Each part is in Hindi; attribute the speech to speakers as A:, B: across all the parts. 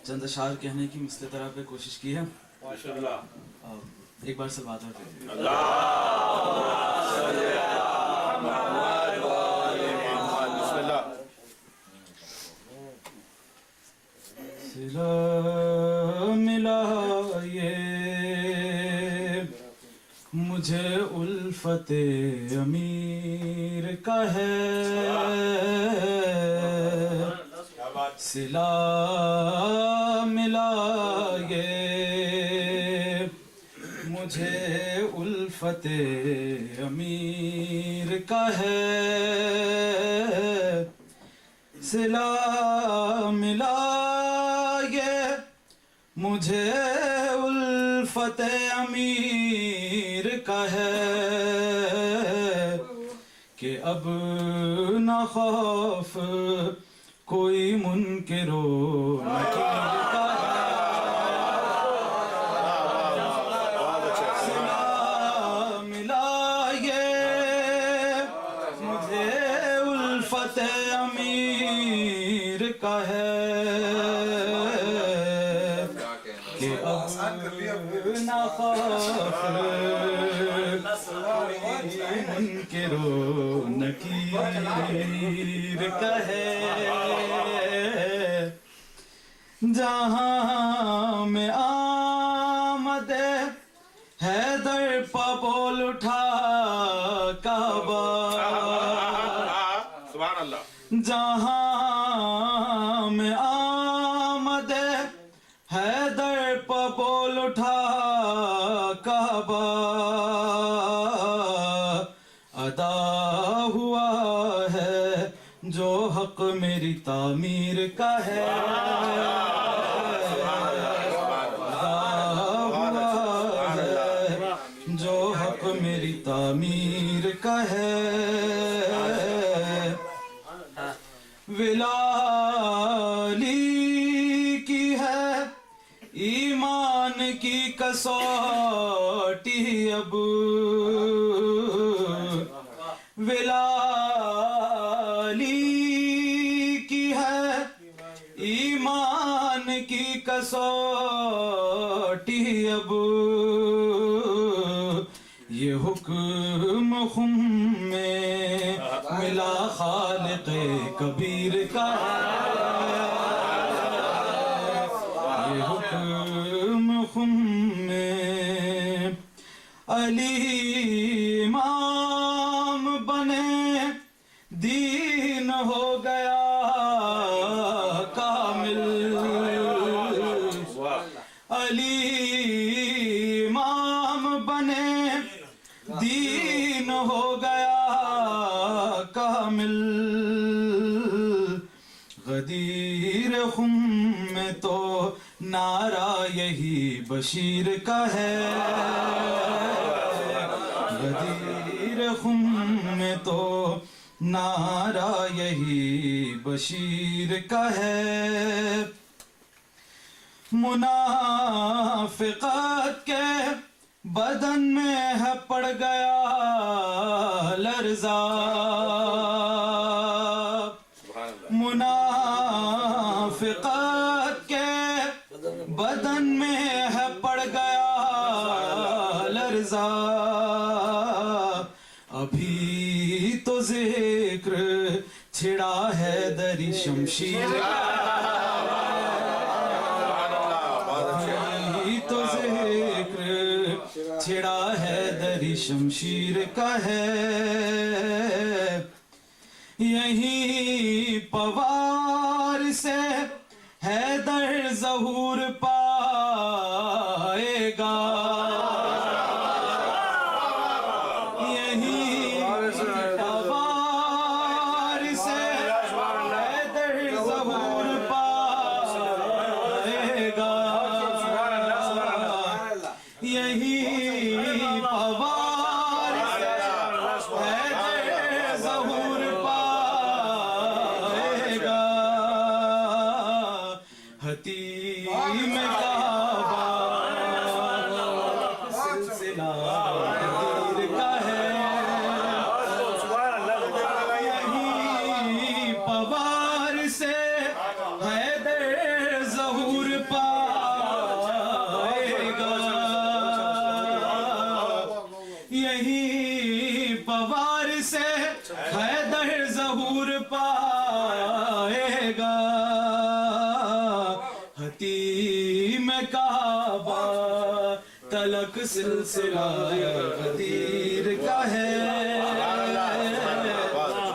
A: चंद अशार कहने की मिसले तरह पे कोशिश की है।
B: माशाअल्लाह।
A: एक बार सलवात और दीजिए। सिला मिला ये मुझे उल्फते अमीर का है, सिला मिला ये मुझे उल्फते अमीर का है, सिला मिला ये मुझे उल्फते अमीर का है, कि अब न खौफ कोई मुनकिरो नकीर का है, सिला मिला ये मुझे उल्फते अमीर का है, कि अब न खौफ मुनकिरो नकीर का है, जहाँ में आमदे हैदर पा बोल उठा काबा,
B: सुभान अल्लाह।
A: जहाँ में आमदे हैदर पा बोल उठा काबा, अदा हुआ है जो हक मेरी तामीर का है, अदा हुआ है जो हक मेरी तामीर का है, विलाली की है ईमान की कसौटी अब, विलाली की है ईमान की कसौटी अब, ये हुक्म खुम में मिला खालिक़े कबीर का है, ये हुक्म खुम में अली इमाम बने दीन हो गया कामिल, अली इमाम बने दीन हो गया कामिल, गदीर खुम में तो नारा यही बशीर का है, गदीर खुम में तो नारा यही बशीर का है, मुनाफिकत के बदन में है पड़ गया लर्जा, मुनाफिकत के बदन में है पड़ गया लर्जा, अभी तो जिक्र छिड़ा है दरी शमशीर का, अभी तो जिक्र छिड़ा है दरी शमशीर का है, यही पवार से हैदर ज़हूर पाएगा, यही पवार से हैदर ज़हूर पाएगा, यही पवार से हैदर ज़हूर पाएगा, हतीम काबा सिलसिला गदीर का है, यही पवार से हैदर ज़हूर हैदर ज़हूर पाएगा हतीम काबा तलक सिलसिला गदीर का है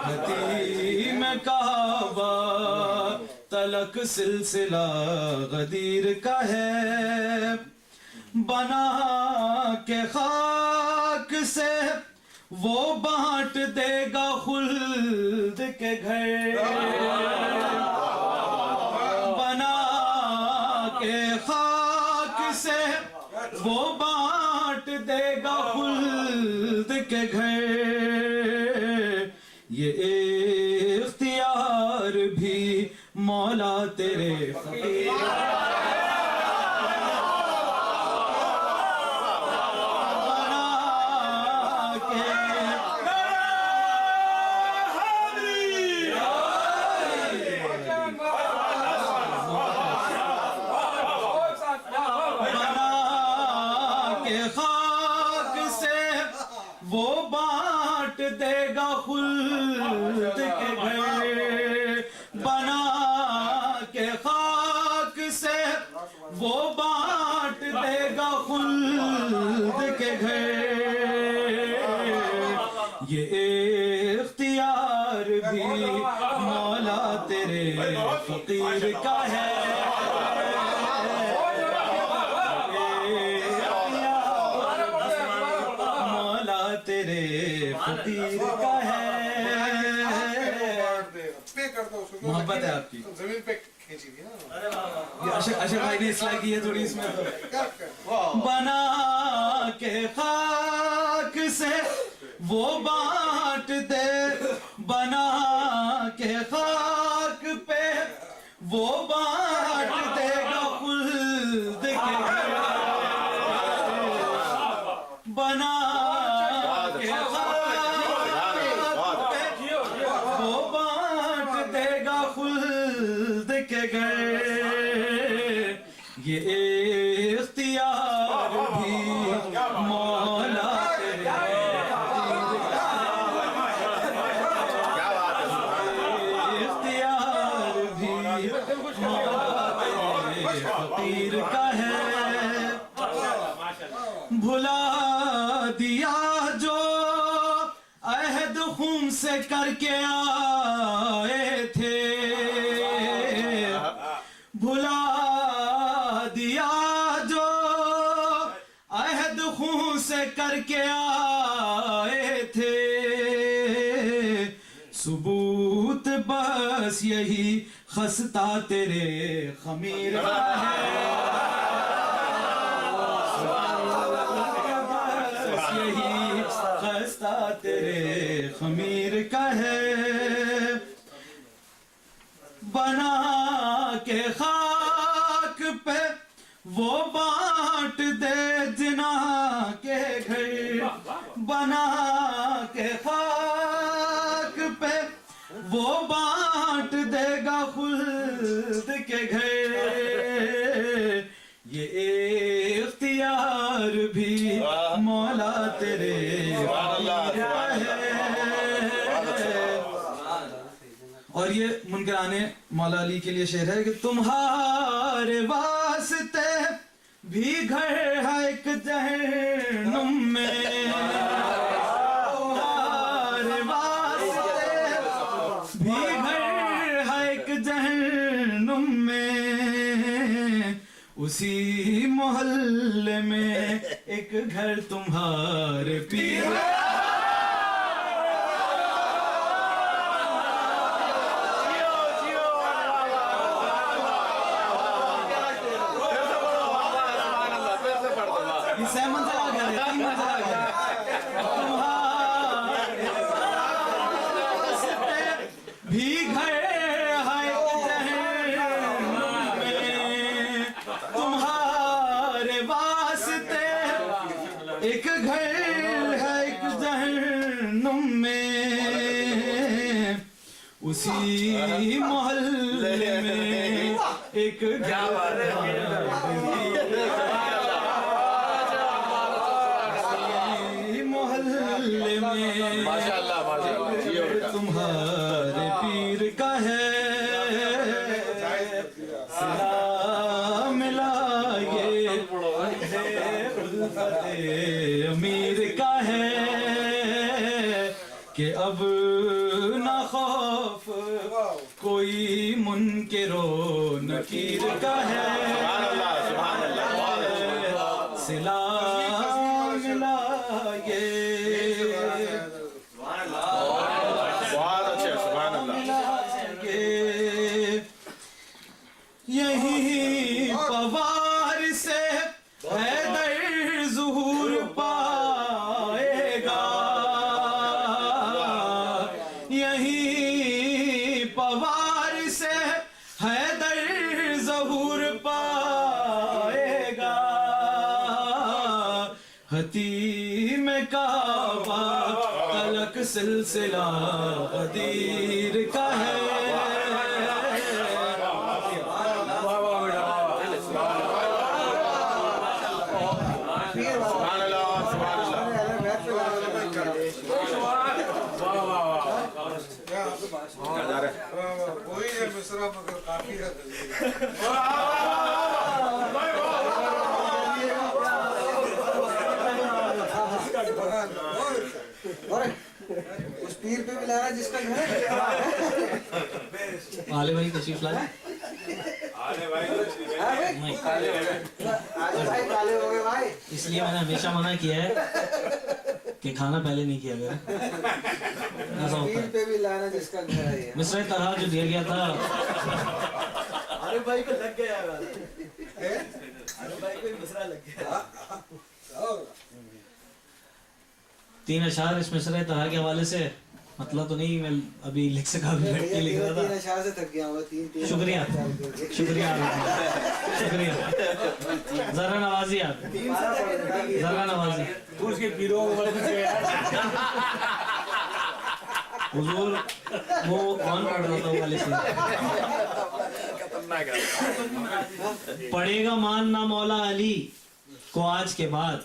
A: हतीम काबा तलक सिलसिला गदीर का है बना के खाक से वो बांट देगा खुल्द के घर बना के खाक से वो बांट देगा खुल्द के घर ये इख्तियार भी मौला तेरे फकीर वो बांट देगा खुल्द के घर बना के खाक से वो बांट देगा खुल्द के घर ये इख्तियार भी मौला तेरे फकीर का है तेरे फकीर का है मोहब्बत है आपकी
C: जमीन पे खींची थी ना
A: अशर भाई ने इस्लाह की है थोड़ी इसमें तो बना के खाक से वो बांट दे बना के खाक पे वो बांट देगा खुल्द के बना ये इख्तियार भी मौला तेरे इख्तियार भी मौला तेरे फकीर का है भुला दिया जो अहद खून से करके आए थे भुला दिया जो अहद खून से करके आए थे सबूत बस यही खस्ता तेरे खमीर का है बस यही खस्ता तेरे खमीर का है बना के खाक पे वो बांट दे जिना के घर बना के खाक पे वो बांट देगा खुल्द के घर ये इख्तियार भी मौला तेरे और ये मुनकराने मौला अली के लिए शेर है कि तुम्हारे वास्ते भी घर है एक जहन्नुम में तुम्हारे वास्ते भी घर है एक जहन्नुम में उसी मोहल्ले में एक घर तुम्हारे पीर भी घर है तुम्हारे वास्ते एक घर है एक जहन्नुम में उसी मोहल्ले में एक घर मोहल्ले में
B: माशाअल्लाह माशाअल्लाह
A: तुम्हारे पीर का है सिला मिला ये उल्फते अमीर का है कि अब ना खौफ कोई मुनकिरो नकीर का है सिला मिला ये यही पवार से हैदर ज़ुहूर पाएगा यही पवार से हैदर ज़ुहूर पाएगा हतीम काबा तलक सिलसिला गदीर का है
C: वही है मिश्रा मगर काफी है
D: उस पीर पे भी लाया जिसका घर है
E: आले भाई तशरीफ लाए नहीं
D: काले हो गए भाई
E: इसलिए मैंने हमेशा मना किया है कि खाना पहले नहीं किया गया ऐसा होता
D: पीर
E: है
D: पे भी लाना जिसका घर है ये।
E: मिस्र तरह जो दिया गया था
A: अरे भाई को लग गया अरे भाई को मिसरा लग गया
E: 3 अशार इस मिस्र तरह के हवाले से मतलब तो नहीं मैं अभी लिख सका भी बैठ के लिख रहा
D: तीन
E: था
D: अशार से थक गया हूँ तीन
E: शुक्रिया शुक्रिया शुक्रिया जरा नवाजी आप जरा नवाजी
B: उसके पीरों को
E: हुजूर वो कौन पढ़ रहा था वो वाले से पढ़ेगा मानना मौला अली को आज के बाद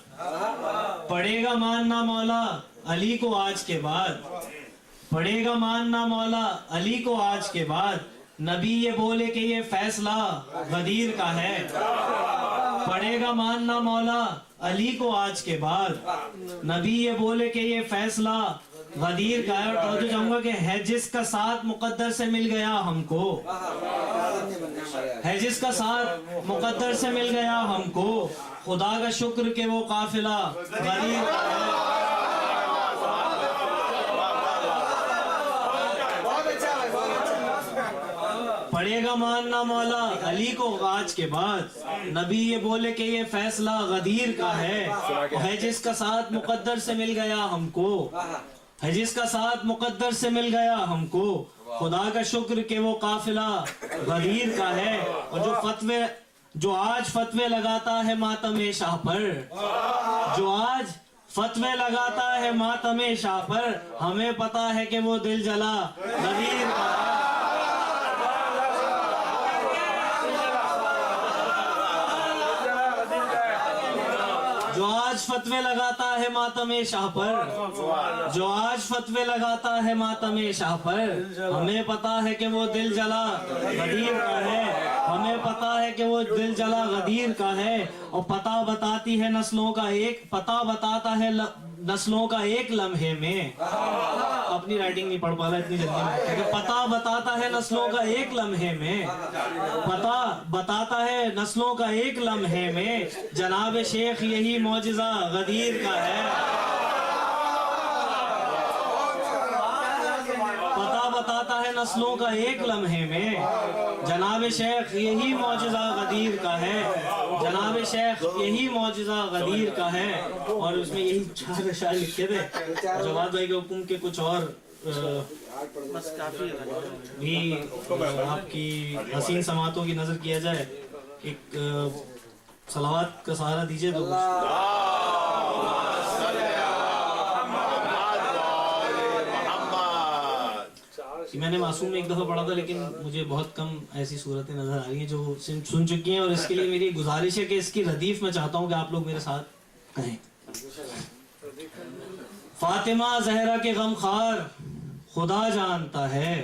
E: पढ़ेगा मानना मौला अली को आज के बाद पढ़ेगा मानना मौला अली को आज के बाद नबी ये बोले कि ये फैसला गदीर का है पढ़ेगा मानना मौला अली को आज के बाद नबी ये बोले कि ये फैसला गदीर का है और तो चाहूंगा कि है जिसका साथ मुकद्दर से मिल गया हमको है जिसका साथ मुकद्दर से मिल गया हमको खुदा का शुक्र के वो काफिला गदीर का है पढ़ेगा मानना मौला अली को आज के बाद नबी ये बोले कि ये फैसला गदीर का है जिसका साथ मुकद्दर से मिल गया हमको है जिसका साथ मुकद्दर से मिल गया हमको खुदा का शुक्र के वो काफिला गदीर का है और जो आज फतवे लगाता है मातमे शाह पर जो आज फतवे लगाता है मातमे शाह पर हमें पता है कि वो दिल जला गदीर का है जो आज फतवे लगाता है मातमे शाह पर जो आज फतवे लगाता है मातमे शाह पर हमें पता है कि वो दिल जला गदीर का है हमें पता है कि वो दिल जला गदीर का है और पता बताती है नस्लों का एक पता बताता है नस्लों का एक लम्हे में अपनी राइटिंग नहीं पढ़ पा रहा इतनी जल्दी में क्योंकि पता बताता है नस्लों का एक लम्हे में पता बताता है नस्लों का एक लम्हे में जनाब शेख यही मौजिज़ा गदीर का है पता बताता है नस्लों का एक लम्हे में जनाब शेख यही मौजिज़ा गदीर का है जनाब शेख यही मौजिज़ा गदीर का है और उसमें यही 4 अशार लिखे थे जवाद भाई के हुक्म के कुछ और भी आपकी हसीन समातों की नजर किया जाए एक सलावत का सहारा दीजिए तो मैंने मासूम में एक दफा पढ़ा था लेकिन मुझे बहुत कम ऐसी सूरतें नजर आ रही हैं जो सुन चुकी हैं और इसके लिए मेरी गुजारिश है कि इसकी रदीफ मैं चाहता हूं कि आप लोग मेरे साथ कहें फातिमा जहरा के गमखार खुदा जानता है।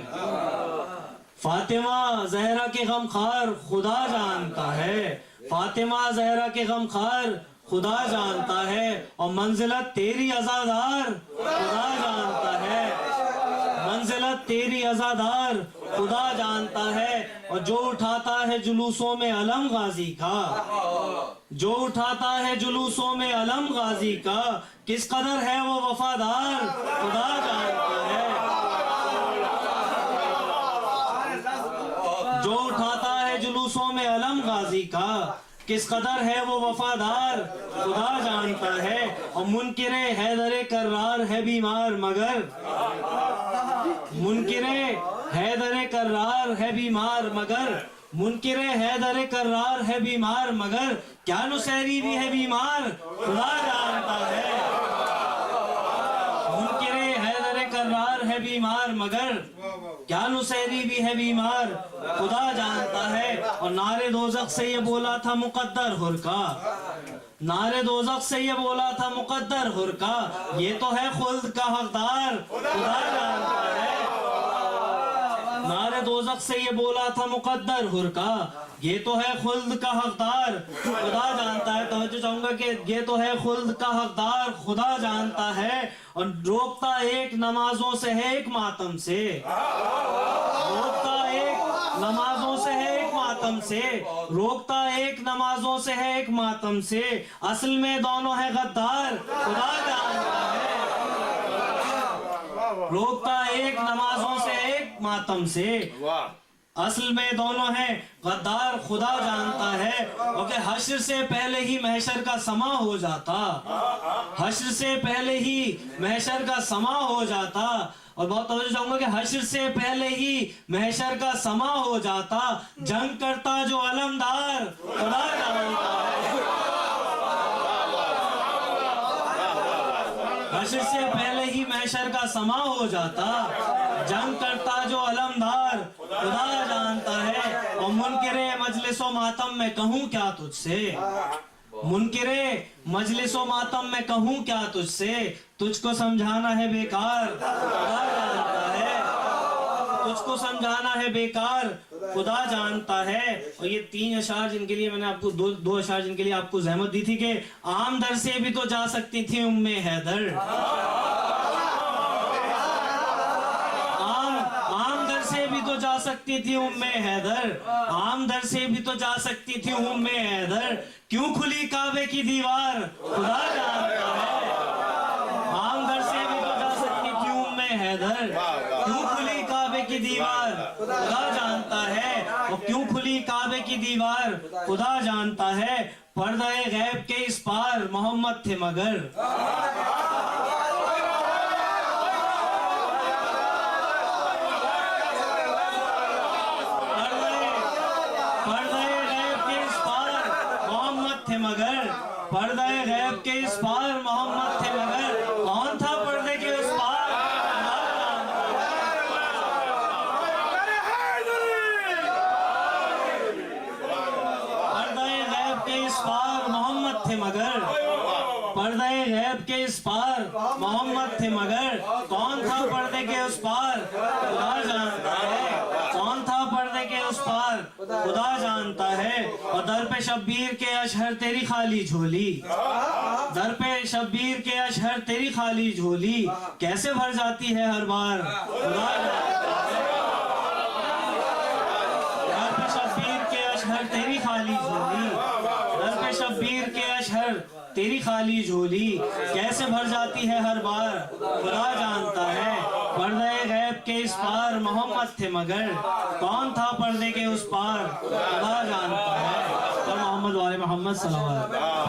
E: फातिमा जहरा के गम खार खुदा जानता है। फातिमा जहरा के गम खार खुदा जानता है। और मंजिलत तेरी अज़ादार खुदा जानता है। मंजिलत तेरी अज़ादार खुदा जानता है। और जो उठाता है जुलूसों में अलम गाजी का, जो उठाता है जुलूसों में अलम गाजी का, किस कदर है वो वफादार खुदा जानता है। जो उठाता है जुलूसों में अलम गाजी का, किस कदर है वो वफादार खुदा जानता है। और मुनकिरे हैदरे कर्रार है बीमार मगर, मुनकिरे हैदरे कर्रार है बीमार मगर, मुनकिरे हैदरे कर्रार है बीमार मगर, क्या नुसैरी भी है बीमार खुदा जानता है। मुनकिरे हैदरे कर्रार है बीमार मगर, क्या नुसैरी भी है बीमार खुदा जानता है। और नारे दोज़ख से ये बोला था मुकद्दर हुर का, नारे दोज़ख से ये बोला था मुकद्दर हुर का, ये तो है खुल्द का हकदार खुदा जानता है। नारे दोज़ख से ये बोला था मुकद्दर हुर का, ये तो है खुल्द का हकदार खुदा जानता है। तो चाहूंगा कि ये तो है खुल्द का हकदार खुदा जानता है। और रोकता एक नमाजों से है एक मातम से, रोकता एक नमाजों से है एक मातम से, रोकता एक नमाजों से है एक मातम से, असल में दोनों है गद्दार खुदा जानता है। रोकता एक नमाजों से एक मातम से, असल में दोनों हैं गद्दार खुदा जानता है। ओके, हश्र से पहले ही महशर का समा हो जाता, हश्र से पहले ही महशर का समा हो जाता। और बहुत तवज्जो चाहूंगा कि हश्र से पहले ही महशर का समा हो जाता, जंग करता जो अलमदार खुदा जानता है। हश्र से पहले ही महशर का समा हो जाता, जंग करता जो अलमदार खुदा जानता है। और मुनकिरे मजलिसो मातम में कहूँ क्या तुझसे, मुनकिरे मजलिसो मातम में कहूँ क्या तुझसे, तुझको समझाना है बेकार खुदा जानता है। तुझको समझाना है बेकार खुदा जानता है। और ये 3 अशार जिनके लिए मैंने आपको दो अशार जिनके लिए आपको जहमत दी थी कि आम दर से भी तो जा सकती थी उम्मे हैदर, आम दर से भी तो जा सकती थी उम्मे हैदर, आम दर से भी तो जा सकती थी उम्मे हैदर, क्यों खुली काबे की दीवार खुदा जानता है। आम दर से भी तो जा सकती थी उम्मे हैदर, क्यों खुली काबे की दीवार खुदा जानता है। और क्यों खुली काबे की दीवार खुदा जानता है। पर्दे गैब के इस पार मोहम्मद थे मगर, मगर पर्दे गैब के इस पार मोहम्मद थे मगर, कौन था पर्दे के उस पार पर्दे गैब के इस पार मोहम्मद थे मगर, पर्दे गैब के इस पार मोहम्मद थे मगर, कौन था पर्दे के उस पार खुदा जानता है। कौन था पर्दे के उस पार खुदा जानता है। और दर पे शब्बीर के अशहर तेरी खाली झोली, दर पे शब्बीर के अशहर तेरी खाली झोली, कैसे भर जाती है हर बार खुदा जानता है। दर पे शब्बीर के अशहर तेरी खाली झोली, दर पे शब्बीर के अशहर तेरी खाली झोली, कैसे भर जाती है हर बार खुदा जानता है। पर्दे गैब के इस पार मोहम्मद थे मगर, कौन था पर्दे के उस पार खुदा जानता है। और मोहम्मद वाले मोहम्मद सल्लल्लाहु अलैहि वसल्लम।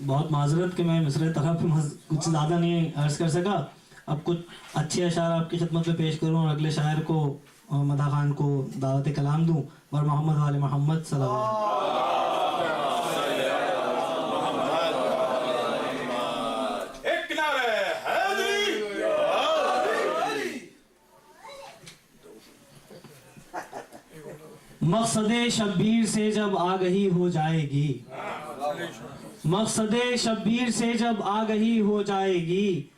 E: बहुत माजरत कि मैं मिसरे तरफ कुछ ज़्यादा नहीं अर्ज कर सका। अब कुछ अच्छे अशार आपकी खिदमत में पेश करूं और अगले शायर को मदा खान को दावत कलाम दूं। और मोहम्मद वाले मोहम्मद सल्लल्लाहु अलैहि वसल्लम।
B: एक नारे हैदरी,
E: मकसदे शब्बीर से जब आगही हो जाएगी, मकसदे शब्बीर से जब आगही हो जाएगी,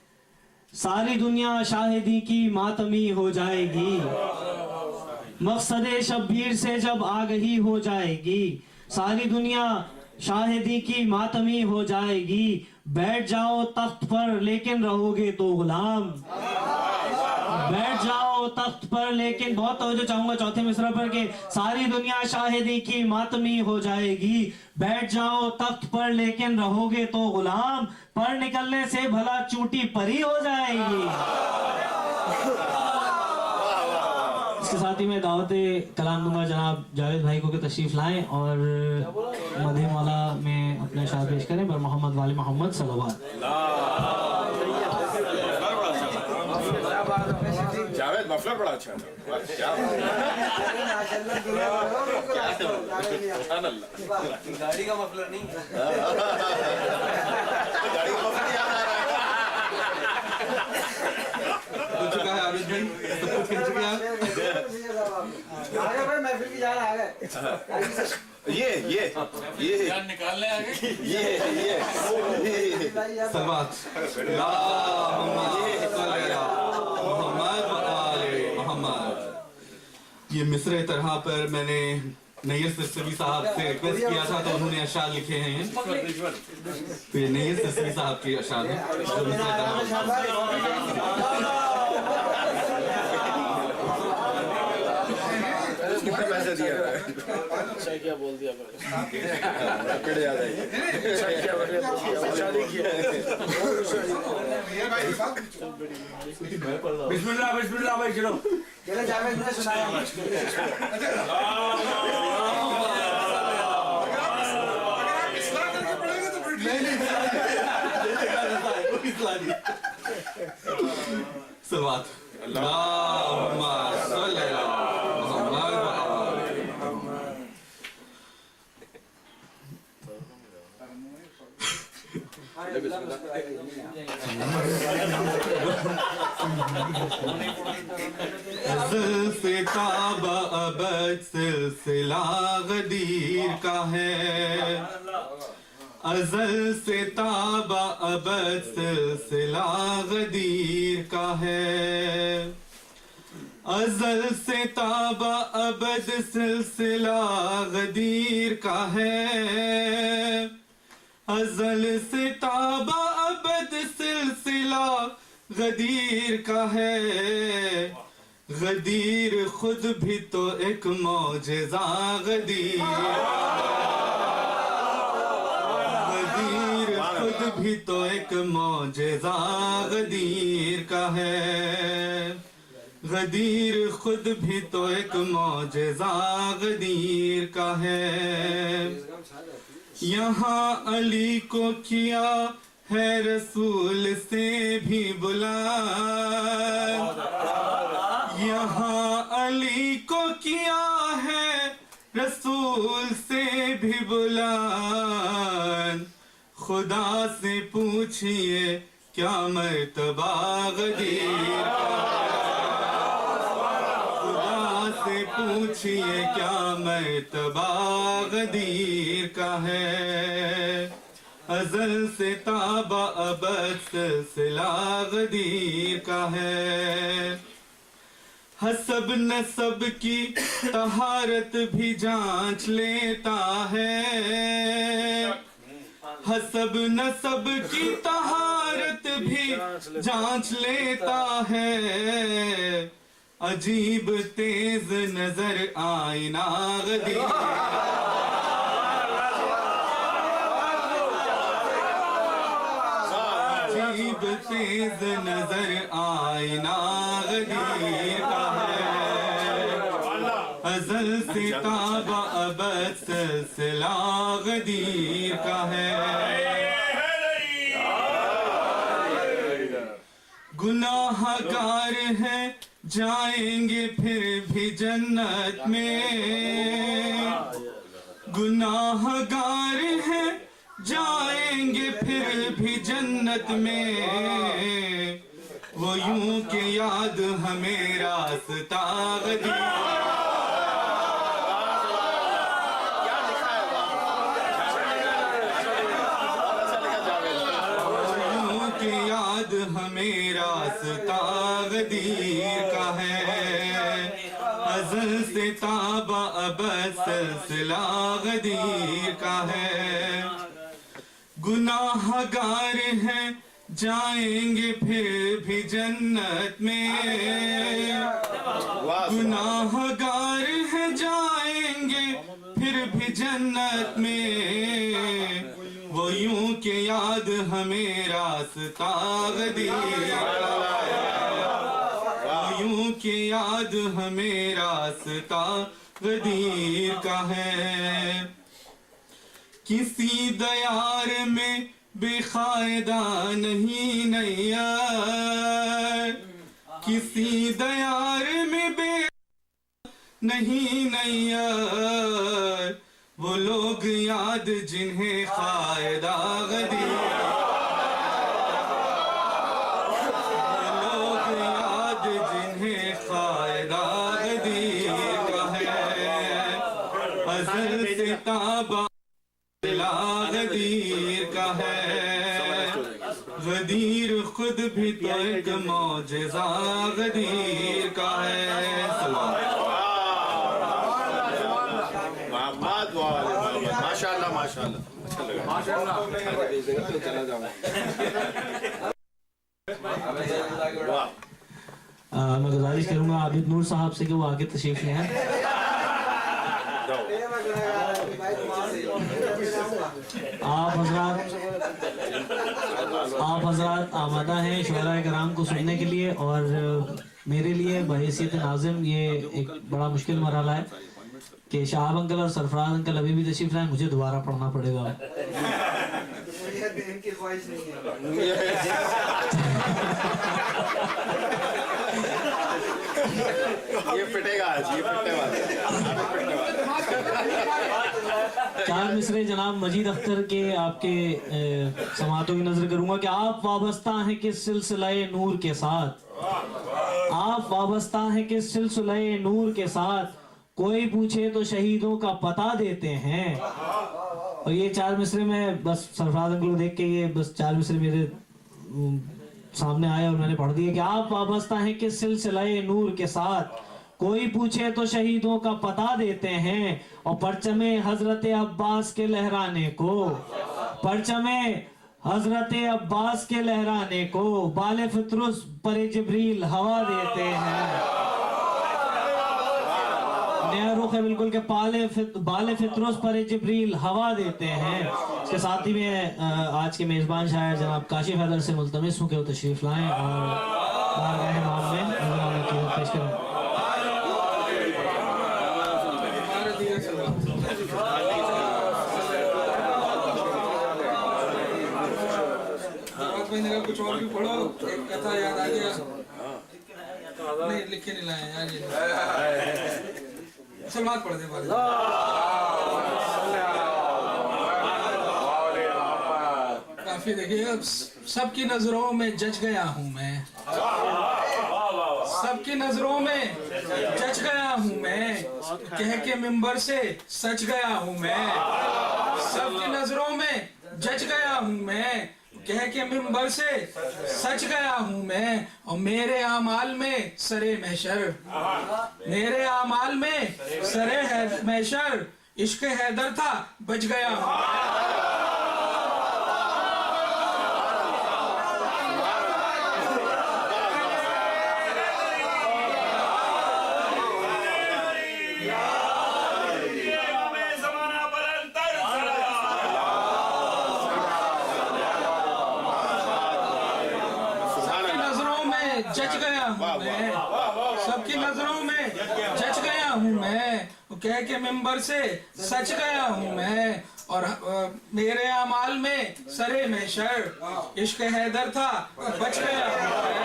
E: सारी दुनिया शाहिदी की मातमी हो जाएगी। मकसदे शब्बीर से जब आगही हो जाएगी, सारी दुनिया शाहिदी की मातमी हो जाएगी। बैठ जाओ तख्त पर लेकिन रहोगे तो गुलाम, बैठ जाओ तख्त पर लेकिन, बहुत तवज्जो चाहूंगा चौथे मिसरा पर के, सारी दुनिया शाहिदी की मातमी हो जाएगी। बैठ जाओ तख्त पर लेकिन रहोगे तो गुलाम, पर निकलने से भला चूटी परी हो जाएगी। इसके साथ ही मैं दावते कलाम दूंगा जनाब जावेद भाई को कि तशरीफ लाएं और मदह मौला में अपने शायर पेश करें बर मोहम्मद वाले मोहम्मद सल्लल्लाहु
B: जावेद मफलर बड़ा अच्छा था।
D: गाड़ी का मफलर नहीं,
B: गाड़ी का मफलर याद आ रहा है।
A: हो चुका है आबिद भाई, सब कुछ कह चुके हैं
D: आ गए भाई, महफिल की जान आ गए।
B: ये
C: जान निकालने आ गए।
B: ये
A: सलवात ये मिसरे तरह पर मैंने नैयर सिरसवी साहब से रिक्वेस्ट किया था तो उन्होंने अशार लिखे हैं। तो ये नैयर सिरसवी साहब के अशार हैं जो मिसरे तरह।
B: कितना पैसा दिया
C: क्या बोल दिया
B: कड़े याद आई
C: बिस्मिल्लाह बिस्मिल्लाह भाई चलो।
D: चलो जावेद ने सुनाया।
A: सलवात ज़ुल्फ़े ताबा अबद सिलसिला गदीर का है, अज़ल से ताबा अबद सिलसिला गदीर का है। अज़ल से ताबा अबद सिलसिला गदीर का है, अज़ल से ताबा अबद सिलसिला गदीर का है। गदीर खुद भी तो एक मौजज़ा गदीर, गदीर खुद भी तो एक मौजज़ा गदीर का है। गदीर खुद भी तो एक मौजज़ा गदीर का है। यहाँ अली को किया है रसूल से भी बुलंद, यहाँ अली को किया है रसूल से भी बुलंद। खुदा से पूछिए क्या मर्तबा गदीर से पूछिए क्या मर्तबा गदीर का है। अज़ल से ताबा अबद सिलसिला गदीर का है। हसब नसब की तहारत भी जांच लेता है, हसब नसब की तहारत भी जांच लेता है। अजीब तेज नजर आईना गदीर, अजीब तेज नजर आईना गदीर का है। अज़ल से ताबा अबद सिलसिला गदीर का है। गुनाहगार है जाएंगे फिर भी जन्नत में, गुनाहगार है जाएंगे फिर भी जन्नत में। वो यूं के याद हमें रास्ता गदीर, रास्ता गदीर का है, अज़ल से ताबा अब सिलसिला गदीर का है। गुनाहगार हैं जाएंगे फिर भी जन्नत में, गुनाहगार हैं जाएंगे फिर भी जन्नत में, वो यूं के याद हमें रास्ता गदीर का है, वो यूं के याद हमें रास्ता गदीर का है। किसी दयार में बेकायदा नहीं नैया, किसी दयार में बे नहीं नैया, वो लोग याद जिन्हें कायदा गदीर, वो लोग याद जिन्हें कायदा गदीर का है, अज़ल से ताबा गदीर का है, गदीर खुद भी तो एक मौजज़ा गदीर का है।
B: माशाल्लाह माशाल्लाह चला जाऊंगा।
E: मैं गुजारिश करूंगा आबिद नूर साहब से कि वो आगे तशरीफ ले आएं। आप हजरात आमादा हैं शुअरा कराम को सुनने के लिए, और मेरे लिए बहैसियत नाज़िम ये एक बड़ा मुश्किल मरहला है कि शाहब अंकल और सरफराज अंकल अभी भी तशरीफ लाए, मुझे दोबारा पढ़ना पड़ेगा।
B: ये पिटेगा आज, ये पिटने वाला है।
E: चार मिसरे जनाब मजीद अख्तर के आपके समातों की नजर करूंगा कि आप वाबस्ता हैं किस सिलसिले नूर के साथ, आप वाबस्ता हैं किस सिलसिले नूर के साथ, कोई पूछे तो शहीदों का पता देते हैं। और ये चार मिसरे में बस सरफराज अंकल को देख के ये बस चार मिसरे मेरे सामने आए और मैंने पढ़ दिया कि आप वाबस्ता हैं किस सिलसिले नूर के साथ, कोई पूछे तो शहीदों का पता देते हैं। और परचमे हजरत अब्बास के लहराने को, परचमे हजरत अब्बास के लहराने को, बाले फित्रुस पर जिब्रील हवा देते हैं। नया रुख है बिल्कुल के बाले फित्रुस पर जिब्रील हवा देते हैं। इसके साथ ही में आज के मेजबान शायर जनाब काशिफ हैदर से मुल्तमिस हूँ कि वो तशरीफ लाएं और बारगाह इमाम में नज़राना की पेश करें।
C: कुछ और भी पढ़ो, एक कथा याद आ गया, नहीं लिखे नहीं लाए यार, ये सलमान पढ़ दे बारे। काफी देखिए, सबकी नजरों में जज गया हूँ मैं, सबकी नजरों में जज गया हूँ मैं, कह के मिंबर से सच गया हूँ मैं, सबकी नजरों में जज गया हूँ मैं, कह के मिंबर से सच गया हूँ मैं। और मेरे आमाल में सरे महशर, मेरे आमाल में सरे महशर, इश्क हैदर था बच गया हूँ। जज गया हूँ मैं, सबकी नजरों में जज गया हूँ मैं, कह के मिंबर से सच गया हूँ मैं। और मेरे अमाल में सरे महशर, इश्क हैदर था बच गया हूँ मैं।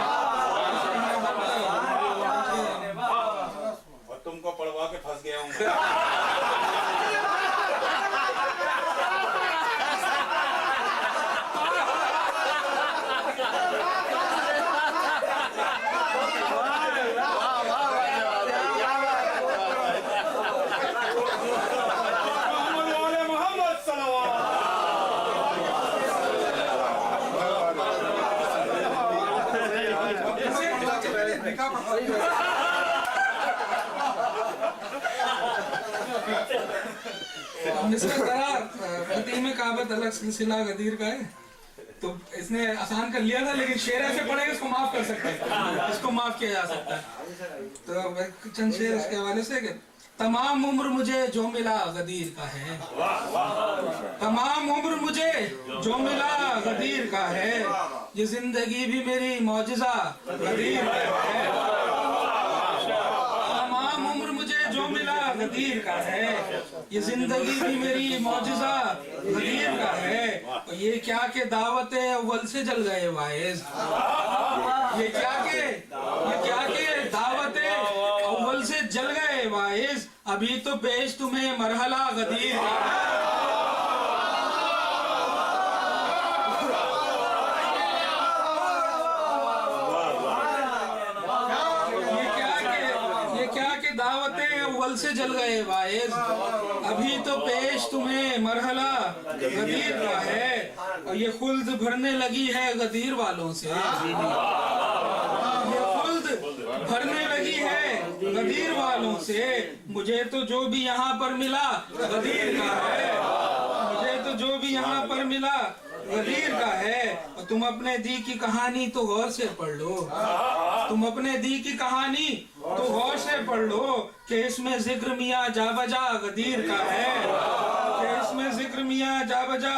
B: और तुमको पढ़वा के फंस गया हूँ।
C: का मिस्र दरार खतीम काबत अलग सिलसिला गदीर का है, तो इसने आसान कर लिया था, लेकिन शेर ऐसे पढ़ेगा इसको माफ कर सकते हैं, इसको माफ किया जा सकता है। तो चंद शेर उसके हवाले से कि तमाम उम्र मुझे जो मिला गदीर का है, तमाम उम्र मुझे जो मिला गदीर का है, ये जिंदगी भी मेरी मौजिजा गदीर का है। तमाम उम्र मुझे जो मिला गदीर का है, ये जिंदगी भी मेरी मौजिजा गदीर का है। और ये क्या के दावते अव्वल से जल गए वाइज, ये क्या के दावते अव्वल से जल गए वाइज, अभी तो पेश तुम्हें मरहला गदीर का है। दावतें अव्वल से जल गए वाइज, अभी तो पेश तुम्हें मरहला गदीर का है। और ये खुल्द भरने लगी है गदीर वालों से, ये खुल्द भरने लगी है गदीर वालों से। मुझे तो जो भी यहाँ पर मिला गदीर का है, मुझे तो जो भी यहाँ पर मिला गदीर का है। और तुम अपने दी की कहानी तो गौर से पढ़ लो, तुम अपने दी की कहानी तो गौर से पढ़ लो, कि इसमें जिक्र मियाँ जा बजा गदीर का है, कि इसमें जिक्र मियाँ जा बजा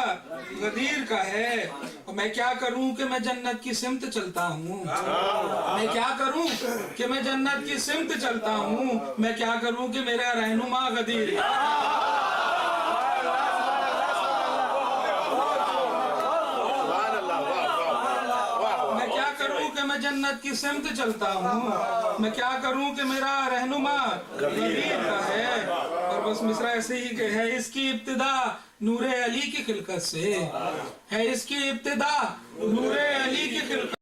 C: गदीर का है। और मैं क्या करूं कि मैं जन्नत की सिमत चलता हूँ, मैं क्या करूं कि मैं जन्नत की सिमत चलता हूँ, मैं क्या करूं कि मेरा रहनुमा गदीर का है। मैं जन्नत की सिमत चलता हूँ, मैं क्या करूँ कि मेरा रहनुमा गदीर का है। और बस मिसरा ऐसे ही कि है इसकी इब्तिदा नूरे अली की खिलकत से, है इसकी इब्तिदा नूरे अली की खिलकत